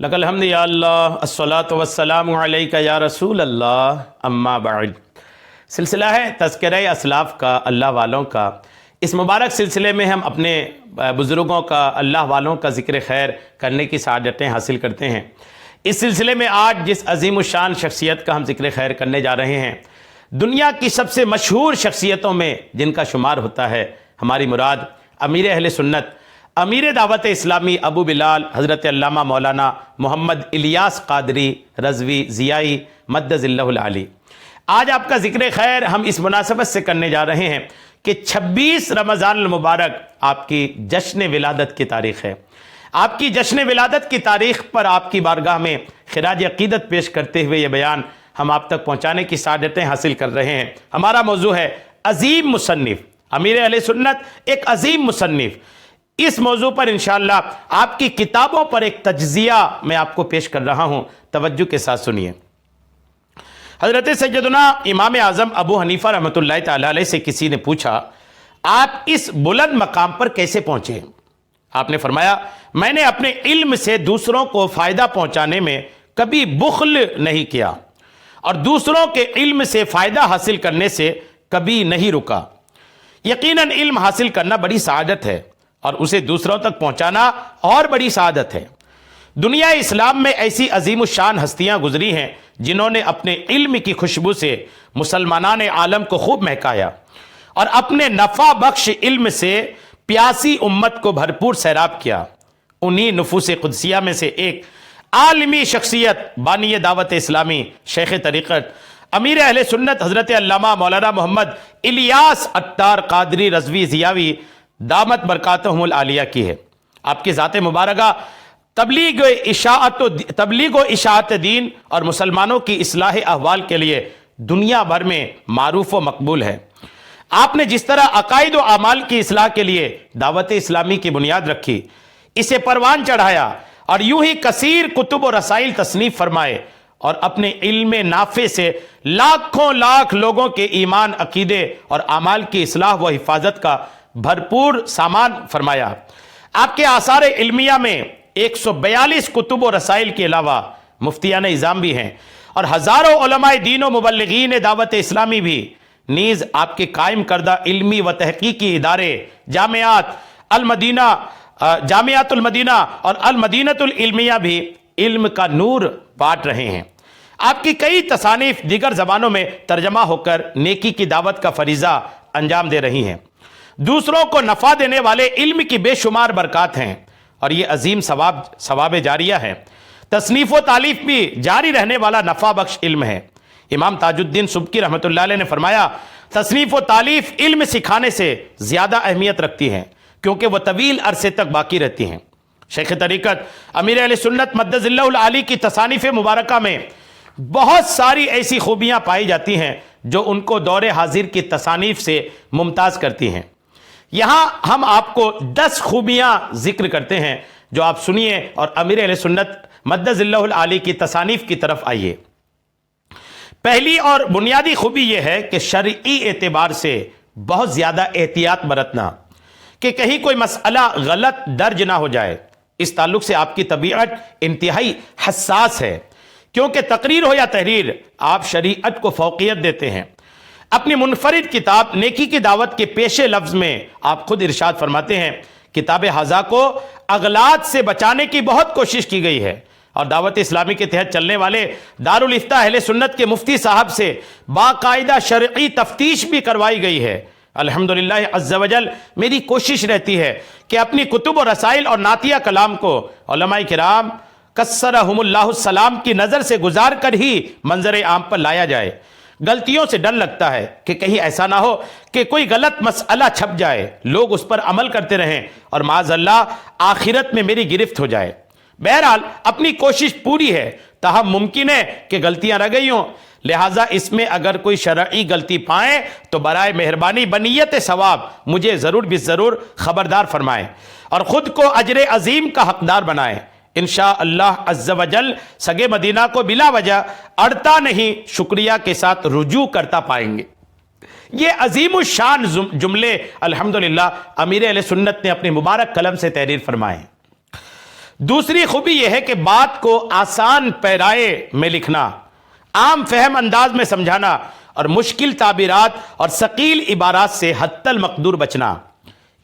لک الحمد یا اللہ الصلاۃ والسلام علیک یا رسول اللہ اما بعد۔ سلسلہ ہے تذکرہ اسلاف کا، اللہ والوں کا۔ اس مبارک سلسلے میں ہم اپنے بزرگوں کا، اللہ والوں کا ذکر خیر کرنے کی سعادتیں حاصل کرتے ہیں۔ اس سلسلے میں آج جس عظیم الشان شخصیت کا ہم ذکر خیر کرنے جا رہے ہیں، دنیا کی سب سے مشہور شخصیتوں میں جن کا شمار ہوتا ہے، ہماری مراد امیر اہل سنت، امیر دعوت اسلامی ابو بلال حضرت علامہ مولانا محمد الیاس قادری رضوی ضیائی مدظ اللہ العالی۔ آج آپ کا ذکر خیر ہم اس مناسبت سے کرنے جا رہے ہیں کہ 26 رمضان المبارک آپ کی جشن ولادت کی تاریخ ہے۔ آپ کی جشن ولادت کی تاریخ پر آپ کی بارگاہ میں خراج عقیدت پیش کرتے ہوئے یہ بیان ہم آپ تک پہنچانے کی سعادتیں حاصل کر رہے ہیں۔ ہمارا موضوع ہے عظیم مصنف، امیر اہل سنت ایک عظیم مصنف۔ اس موضوع پر انشاءاللہ آپ کی کتابوں پر ایک تجزیہ میں آپ کو پیش کر رہا ہوں، توجہ کے ساتھ سنیے۔ حضرت سیدنا امام اعظم ابو حنیفہ رحمۃ اللہ تعالی علیہ سے کسی نے پوچھا، آپ اس بلند مقام پر کیسے پہنچے؟ آپ نے فرمایا، میں نے اپنے علم سے دوسروں کو فائدہ پہنچانے میں کبھی بخل نہیں کیا اور دوسروں کے علم سے فائدہ حاصل کرنے سے کبھی نہیں رکا۔ یقیناً علم حاصل کرنا بڑی سعادت ہے اور اسے دوسروں تک پہنچانا اور بڑی سعادت ہے۔ دنیا اسلام میں ایسی عظیم الشان ہستیاں گزری ہیں جنہوں نے اپنے علم کی خوشبو سے مسلمانان عالم کو خوب مہکایا اور اپنے نفع بخش علم سے پیاسی امت کو بھرپور سیراب کیا۔ انہی نفوس قدسیہ میں سے ایک عالمی شخصیت، بانی دعوت اسلامی، شیخ طریقت، امیر اہل سنت حضرت علامہ مولانا محمد الیاس عطار قادری رضوی ضیائی دامت برکاتہم العالیہ کی ہے۔ آپ کی ذات مبارکہ تبلیغ و اشاعت دین اور مسلمانوں کی اصلاح احوال کے لیے دنیا بھر میں معروف و مقبول ہے۔ آپ نے جس طرح عقائد و اعمال کی اصلاح کے لیے دعوت اسلامی کی بنیاد رکھی، اسے پروان چڑھایا اور یوں ہی کثیر کتب و رسائل تصنیف فرمائے اور اپنے علم نافع سے لاکھوں لاکھ لوگوں کے ایمان، عقیدے اور اعمال کی اصلاح و حفاظت کا بھرپور سامان فرمایا۔ آپ کے آثار علمیہ میں 142 کتب و رسائل کے علاوہ مفتیان اعظام بھی ہیں اور ہزاروں علماء دین و مبلغین دعوت اسلامی بھی نیز آپ کے قائم کردہ علمی و تحقیقی ادارے جامعات المدینہ اور المدینۃ العلمیہ بھی علم کا نور بانٹ رہے ہیں۔ آپ کی کئی تصانیف دیگر زبانوں میں ترجمہ ہو کر نیکی کی دعوت کا فریضہ انجام دے رہی ہیں۔ دوسروں کو نفع دینے والے علم کی بے شمار برکات ہیں اور یہ عظیم ثواب جاریہ ہے۔ تصنیف و تالیف بھی جاری رہنے والا نفع بخش علم ہے۔ امام تاج الدین سبکی رحمۃ اللہ علیہ نے فرمایا، تصنیف و تالیف علم سکھانے سے زیادہ اہمیت رکھتی ہیں کیونکہ وہ طویل عرصے تک باقی رہتی ہیں۔ شیخ طریقت امیر اہل سنت مدظ اللہ العالی کی تصانیف مبارکہ میں بہت ساری ایسی خوبیاں پائی جاتی ہیں جو ان کو دور حاضر کی تصانیف سے ممتاز کرتی ہیں۔ یہاں ہم آپ کو 10 خوبیاں ذکر کرتے ہیں جو آپ سنیے اور امیر اہل سنت مدظ اللہ العالی کی تصانیف کی طرف آئیے۔ پہلی اور بنیادی خوبی یہ ہے کہ شرعی اعتبار سے بہت زیادہ احتیاط برتنا کہ کہیں کوئی مسئلہ غلط درج نہ ہو جائے۔ اس تعلق سے آپ کی طبیعت انتہائی حساس ہے کیونکہ تقریر ہو یا تحریر آپ شریعت کو فوقیت دیتے ہیں۔ اپنی منفرد کتاب نیکی کی دعوت کے پیش لفظ میں آپ خود ارشاد فرماتے ہیں، کتاب ھذا کو اغلاط سے بچانے کی بہت کوشش کی گئی ہے اور دعوت اسلامی کے تحت چلنے والے دارالافتاء اہل سنت کے مفتی صاحب سے باقاعدہ شرعی تفتیش بھی کروائی گئی ہے۔ الحمدللہ عز وجل میری کوشش رہتی ہے کہ اپنی کتب و رسائل اور نعتیہ کلام کو علماء کرام کثرہم اللہ السلام کی نظر سے گزار کر ہی منظر عام پر لایا جائے۔ غلطیوں سے ڈر لگتا ہے کہ کہیں ایسا نہ ہو کہ کوئی غلط مسئلہ چھپ جائے، لوگ اس پر عمل کرتے رہیں اور معاذ اللہ آخرت میں میری گرفت ہو جائے۔ بہرحال اپنی کوشش پوری ہے، تاہم ممکن ہے کہ غلطیاں رہ گئی ہوں، لہٰذا اس میں اگر کوئی شرعی غلطی پائیں تو برائے مہربانی بنیت ثواب مجھے ضرور ضرور خبردار فرمائیں اور خود کو اجر عظیم کا حقدار بنائیں۔ انشاءاللہ عز و جل سگے مدینہ کو بلا وجہ اڑتا نہیں، شکریہ کے ساتھ رجوع کرتا پائیں گے۔ یہ عظیم الشان جملے الحمدللہ امیر اہل سنت نے اپنے مبارک قلم سے تحریر فرمائے۔ دوسری خوبی یہ ہے کہ بات کو آسان پیرائے میں لکھنا، عام فہم انداز میں سمجھانا اور مشکل تعبیرات اور ثقیل عبارات سے حتی المقدور بچنا۔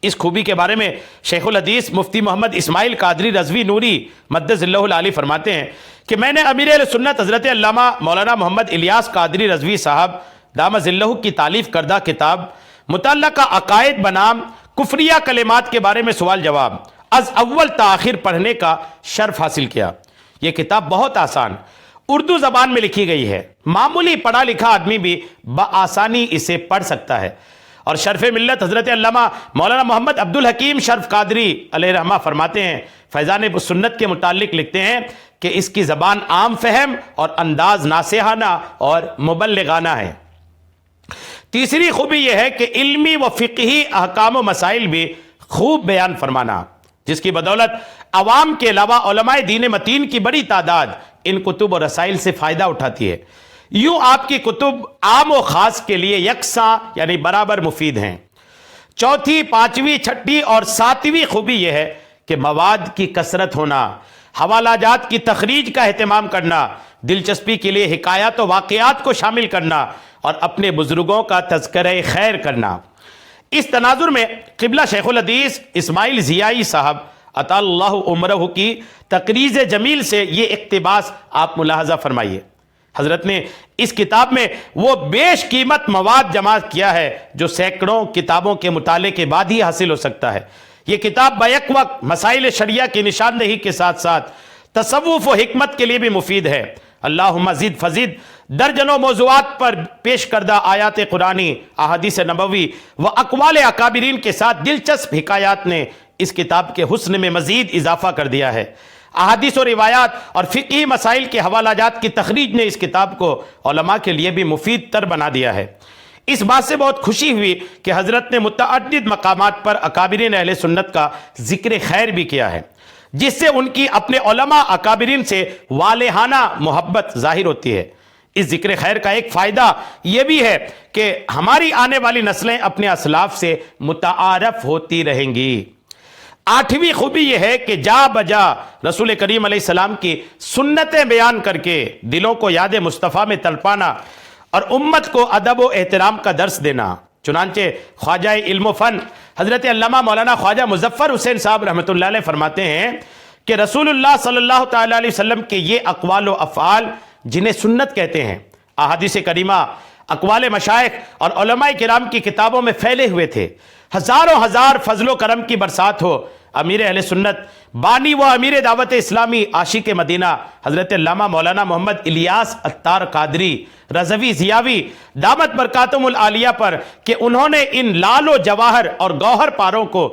اس خوبی کے بارے میں شیخ الحدیث مفتی محمد اسماعیل قادری رضوی نوری مدث اللہ العالی فرماتے ہیں کہ میں نے امیر اہل سنت حضرت علامہ مولانا محمد الیاس قادری رضوی صاحب دامت ظلہ کی تالیف کردہ کتاب متعلقہ عقائد بنام کفریہ کلمات کے بارے میں سوال جواب از اول تا آخر پڑھنے کا شرف حاصل کیا۔ یہ کتاب بہت آسان اردو زبان میں لکھی گئی ہے، معمولی پڑھا لکھا آدمی بھی بآسانی اسے پڑھ سکتا ہے۔ اور شرف ملت حضرت علامہ مولانا محمد عبد الحکیم شرف قادری علیہ رحمہ فرماتے ہیں، فیضان سنت کے متعلق لکھتے ہیں کہ اس کی زبان عام فہم اور انداز ناصحانہ اور مبلغانہ ہے۔ تیسری خوبی یہ ہے کہ علمی و فقہی احکام و مسائل بھی خوب بیان فرمانا، جس کی بدولت عوام کے علاوہ علماء دین متین کی بڑی تعداد ان کتب و رسائل سے فائدہ اٹھاتی ہے۔ یوں آپ کی کتب عام و خاص کے لیے یکساں یعنی برابر مفید ہیں۔ چوتھی، پانچویں، چھٹی اور ساتویں خوبی یہ ہے کہ مواد کی کثرت ہونا، حوالہ جات کی تخریج کا اہتمام کرنا، دلچسپی کے لیے حکایات و واقعات کو شامل کرنا اور اپنے بزرگوں کا تذکرہ خیر کرنا۔ اس تناظر میں قبلہ شیخ الحدیث اسماعیل ضیائی صاحب عطا اللہ عمرہ کی تقریض جمیل سے یہ اقتباس آپ ملاحظہ فرمائیے۔ حضرت نے اس کتاب میں وہ بیش قیمت مواد جمع کیا ہے جو سینکڑوں کتابوں کے مطالعے کے بعد ہی حاصل ہو سکتا ہے۔ یہ کتاب بیک وقت مسائل شریعہ کی نشاندہی کے ساتھ ساتھ تصوف و حکمت کے لیے بھی مفید ہے۔ اللہم زد فزد درجنوں موضوعات پر پیش کردہ آیات قرآنی، احادیث نبوی و اقوال اکابرین کے ساتھ دلچسپ حکایات نے اس کتاب کے حسن میں مزید اضافہ کر دیا ہے۔ احادیث و روایات اور فقہی مسائل کے حوالہ جات کی تخریج نے اس کتاب کو علماء کے لیے بھی مفید تر بنا دیا ہے۔ اس بات سے بہت خوشی ہوئی کہ حضرت نے متعدد مقامات پر اکابرین اہل سنت کا ذکر خیر بھی کیا ہے، جس سے ان کی اپنے علماء اکابرین سے والہانہ محبت ظاہر ہوتی ہے۔ اس ذکر خیر کا ایک فائدہ یہ بھی ہے کہ ہماری آنے والی نسلیں اپنے اسلاف سے متعارف ہوتی رہیں گی۔ آٹھویں خوبی یہ ہے کہ جا بجا رسول کریم علیہ السلام کی سنتیں بیان کر کے دلوں کو یاد مصطفیٰ میں تڑپانا اور امت کو ادب و احترام کا درس دینا۔ چنانچہ خواجہ علم و فن حضرت علامہ مولانا خواجہ مظفر حسین صاحب رحمۃ اللہ علیہ فرماتے ہیں کہ رسول اللہ صلی اللہ تعالی علیہ وسلم کے یہ اقوال و افعال جنہیں سنت کہتے ہیں، احادیث کریمہ، اقوال مشائخ اور علماء کرام کی کتابوں میں پھیلے ہوئے تھے۔ ہزاروں ہزار فضل و کرم کی برسات ہو۔ امیر اہل سنت بانی و امیر دعوت اسلامی عاشق مدینہ حضرت علامہ مولانا محمد الیاس عطار قادری رضوی ضیاوی دامت برکاتہم العالیہ پر کہ انہوں نے ان لال و جواہر اور گوہر پاروں کو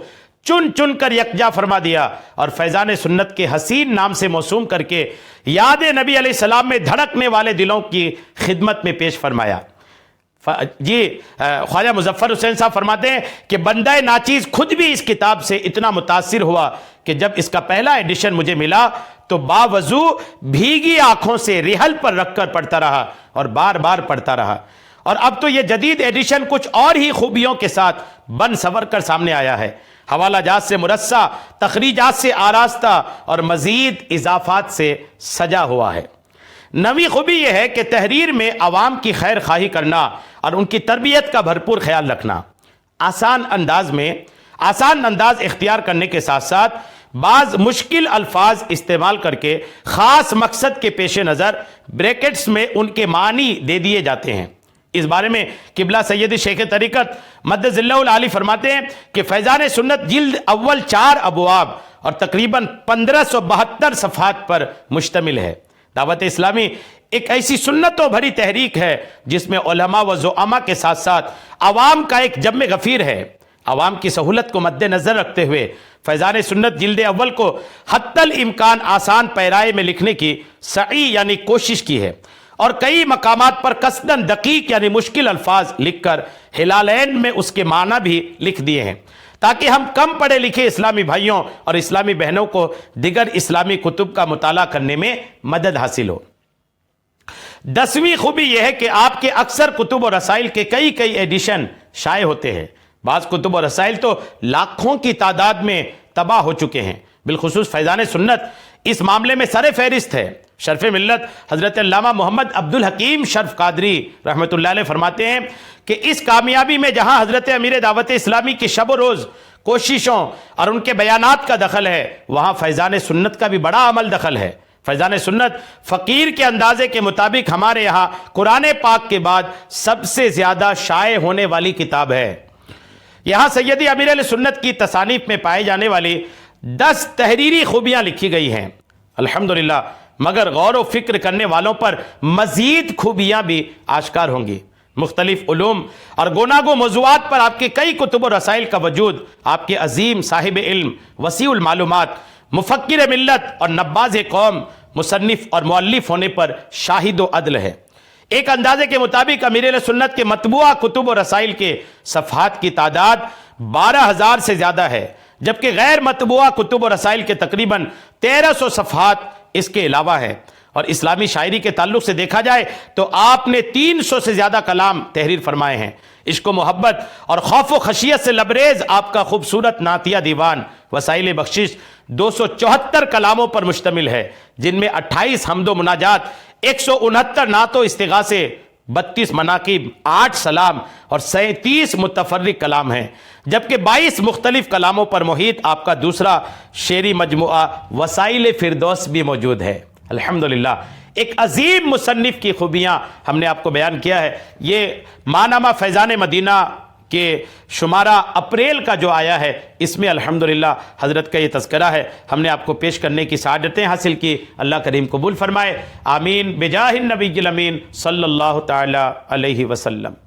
چن چن کر یکجا فرما دیا اور فیضان سنت کے حسین نام سے موسوم کر کے یاد نبی علیہ السلام میں دھڑکنے والے دلوں کی خدمت میں پیش فرمایا۔ جی خواجہ مظفر حسین صاحب فرماتے ہیں کہ بندہ ناچیز خود بھی اس کتاب سے اتنا متاثر ہوا کہ جب اس کا پہلا ایڈیشن مجھے ملا تو باوضو بھیگی آنکھوں سے ریحل پر رکھ کر پڑھتا رہا اور بار بار پڑھتا رہا، اور اب تو یہ جدید ایڈیشن کچھ اور ہی خوبیوں کے ساتھ بن سور کر سامنے آیا ہے، حوالہ جات سے مرصع، تخریجات سے آراستہ اور مزید اضافات سے سجا ہوا ہے۔ نویں خوبی یہ ہے کہ تحریر میں عوام کی خیر خواہی کرنا اور ان کی تربیت کا بھرپور خیال رکھنا، آسان انداز اختیار کرنے کے ساتھ ساتھ بعض مشکل الفاظ استعمال کر کے خاص مقصد کے پیش نظر بریکٹس میں ان کے معنی دے دیے جاتے ہیں۔ اس بارے میں قبلہ سید شیخ طریقت مدث ظلہ العالی فرماتے ہیں کہ فیضان سنت جلد اول 4 ابواب اور تقریباً 1572 صفحات پر مشتمل ہے۔ دعوت اسلامی ایک ایسی سنتوں بھری تحریک ہے جس میں علماء و زعماء کے ساتھ ساتھ عوام کا ایک جم غفیر ہے۔ عوام کی سہولت کو مد نظر رکھتے ہوئے فیضان سنت جلد اول کو حتی الامکان آسان پیرائے میں لکھنے کی سعی یعنی کوشش کی ہے، اور کئی مقامات پر قصداً دقیق یعنی مشکل الفاظ لکھ کر ہلالین میں اس کے معنی بھی لکھ دیے ہیں تاکہ ہم کم پڑھے لکھے اسلامی بھائیوں اور اسلامی بہنوں کو دیگر اسلامی کتب کا مطالعہ کرنے میں مدد حاصل ہو۔ 10ویں خوبی یہ ہے کہ آپ کے اکثر کتب و رسائل کے کئی ایڈیشن شائع ہوتے ہیں۔ بعض کتب و رسائل تو لاکھوں کی تعداد میں طبع ہو چکے ہیں، بالخصوص فیضان سنت اس معاملے میں سر فہرست ہے۔ شرف ملت حضرت علامہ محمد عبد الحکیم شرف قادری رحمۃ اللہ علیہ فرماتے ہیں کہ اس کامیابی میں جہاں حضرت امیر دعوت اسلامی کی شب و روز کوششوں اور ان کے بیانات کا دخل ہے، وہاں فیضان سنت کا بھی بڑا عمل دخل ہے۔ فیضان سنت فقیر کے اندازے کے مطابق ہمارے یہاں قرآن پاک کے بعد سب سے زیادہ شائع ہونے والی کتاب ہے۔ یہاں سیدی امیر علیہ سنت کی تصانیف میں پائے جانے والی 10 تحریری خوبیاں لکھی گئی ہیں الحمدللہ، مگر غور و فکر کرنے والوں پر مزید خوبیاں بھی آشکار ہوں گی۔ مختلف علوم اور گوناگو موضوعات پر آپ کے کئی کتب و رسائل کا وجود آپ کے عظیم صاحب علم، وسیع المعلومات، مفکر ملت اور نباز قوم، مصنف اور مؤلف ہونے پر شاہد و عدل ہے۔ ایک اندازے کے مطابق امیر علیہ سنت کے مطبوعہ کتب و رسائل کے صفحات کی تعداد 12,000 سے زیادہ ہے، جبکہ غیر مطبوعہ کتب و رسائل کے تقریباً 1300 صفحات اس کے علاوہ ہے۔ اور اسلامی شاعری کے تعلق سے دیکھا جائے تو آپ نے 300 سے زیادہ کلام تحریر فرمائے ہیں۔ عشق و محبت اور خوف و خشیت سے لبریز آپ کا خوبصورت نعتیہ دیوان وسائل بخشش 274 کلاموں پر مشتمل ہے، جن میں 28 حمد و مناجات، 169 نعت و استغاثے، 32 مناقب، 8 سلام اور 37 متفرق کلام ہیں، جبکہ 22 مختلف کلاموں پر محیط آپ کا دوسرا شعری مجموعہ وسائل فردوس بھی موجود ہے۔ الحمدللہ ایک عظیم مصنف کی خوبیاں ہم نے آپ کو بیان کیا ہے۔ یہ ماہنامہ فیضان مدینہ کے شمارہ اپریل کا جو آیا ہے، اس میں الحمدللہ حضرت کا یہ تذکرہ ہے، ہم نے آپ کو پیش کرنے کی سعادتیں حاصل کی۔ اللہ کریم قبول فرمائے، آمین بجاہ النبی الامین صلی اللہ تعالی علیہ وسلم۔